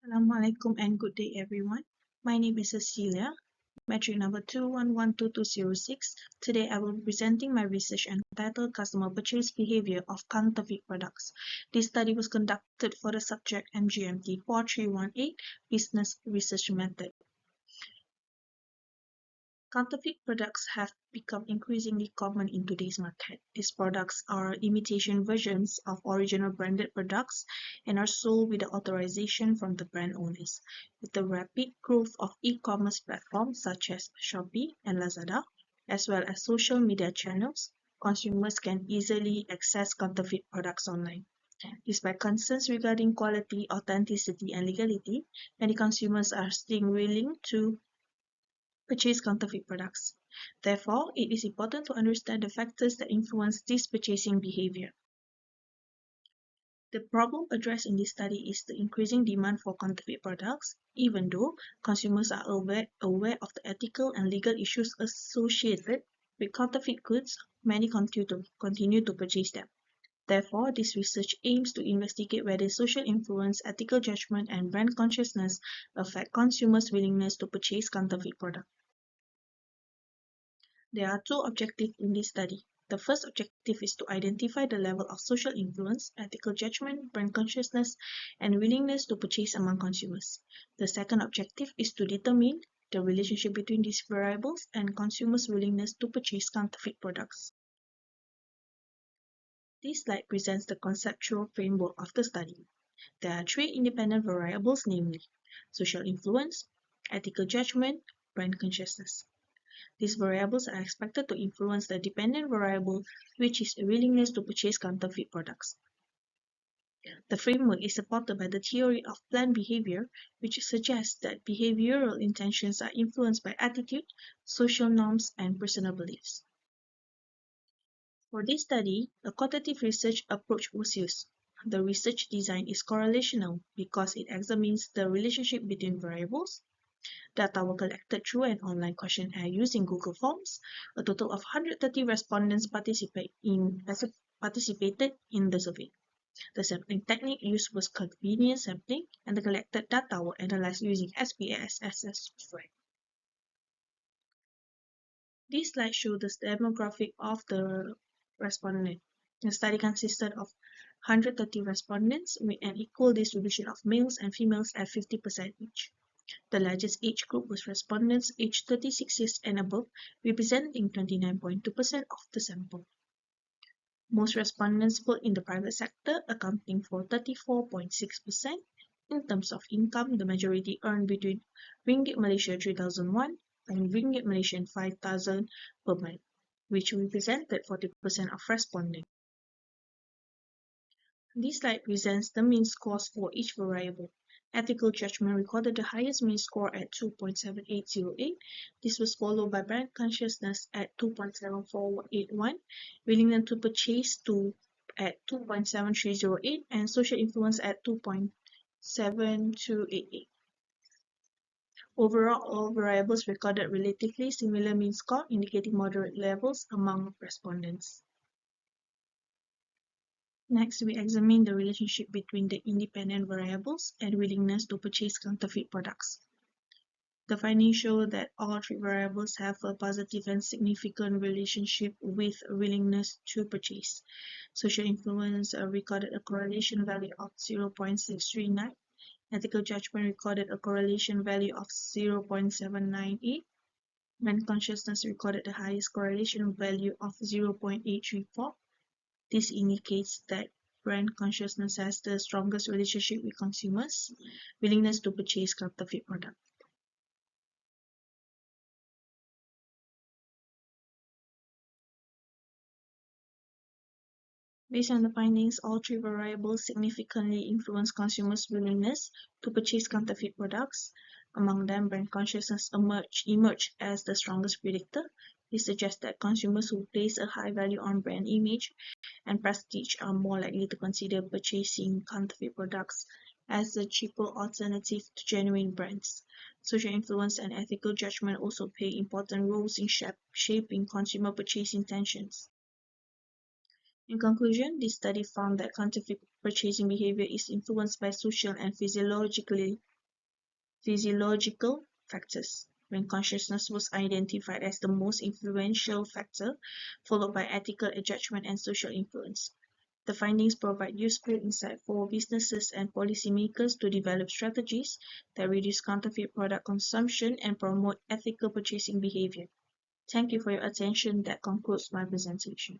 Assalamualaikum and good day everyone. My name is Cecilia, metric number 2112206. Today I will be presenting my research entitled Customer Purchase Behavior of Counterfeit Products. This study was conducted for the subject MGMT 4318 Business Research Method. Counterfeit products have become increasingly common in today's market. These products are imitation versions of original branded products and are sold with the authorization from the brand owners. With the rapid growth of e-commerce platforms such as Shopee and Lazada, as well as social media channels, consumers can easily access counterfeit products online. Despite concerns regarding quality, authenticity, and legality, many consumers are still willing to purchase counterfeit products. Therefore, it is important to understand the factors that influence this purchasing behavior. The problem addressed in this study is the increasing demand for counterfeit products, even though consumers are aware of the ethical and legal issues associated with counterfeit goods. Many continue to purchase them. Therefore, this research aims to investigate whether social influence, ethical judgment, and brand consciousness affect consumers' willingness to purchase counterfeit products. There are two objectives in this study. The first objective is to identify the level of social influence, ethical judgment, brand consciousness, and willingness to purchase among consumers. The second objective is to determine the relationship between these variables and consumers' willingness to purchase counterfeit products. This slide presents the conceptual framework of the study. There are three independent variables, namely social influence, ethical judgment, brand consciousness. These variables are expected to influence the dependent variable, which is a willingness to purchase counterfeit products. The framework is supported by the theory of planned behavior, which suggests that behavioral intentions are influenced by attitude, social norms, and personal beliefs. For this study, a quantitative research approach was used. The research design is correlational because it examines the relationship between variables. Data were collected through an online questionnaire using Google Forms. A total of 130 respondents participated in the survey. The sampling technique used was convenience sampling, and the collected data were analyzed using SPSS software. This slide shows the demographic of the respondent. The study consisted of 130 respondents with an equal distribution of males and females at 50% each. The largest age group was respondents aged 36 years and above, representing 29.2% of the sample. Most respondents were in the private sector, accounting for 34.6%. In terms of income, the majority earned between Ringgit Malaysia 3,001 and Ringgit Malaysian 5,000 per month, which represented 40% of respondents. This slide presents the mean scores for each variable. Ethical judgment recorded the highest mean score at 2.7808. This was followed by brand consciousness at 2.7481, willingness to purchase at 2.7308, and social influence at 2.7288. Overall, all variables recorded relatively similar mean score, indicating moderate levels among respondents. Next, we examine the relationship between the independent variables and willingness to purchase counterfeit products. The findings show that all three variables have a positive and significant relationship with willingness to purchase. Social influence recorded a correlation value of 0.639. Ethical judgment recorded a correlation value of 0.798. Brand consciousness recorded the highest correlation value of 0.834. This indicates that brand consciousness has the strongest relationship with consumers' willingness to purchase counterfeit products. Based on the findings, all three variables significantly influence consumers' willingness to purchase counterfeit products. Among them, brand consciousness emerged as the strongest predictor. This suggests that consumers who place a high value on brand image and prestige are more likely to consider purchasing counterfeit products as a cheaper alternative to genuine brands. Social influence and ethical judgment also play important roles in shaping consumer purchase intentions. In conclusion, this study found that counterfeit purchasing behavior is influenced by social and physiological Physiological factors, when consciousness was identified as the most influential factor, followed by ethical judgment and social influence. The findings provide useful insight for businesses and policymakers to develop strategies that reduce counterfeit product consumption and promote ethical purchasing behavior. Thank you for your attention. That concludes my presentation.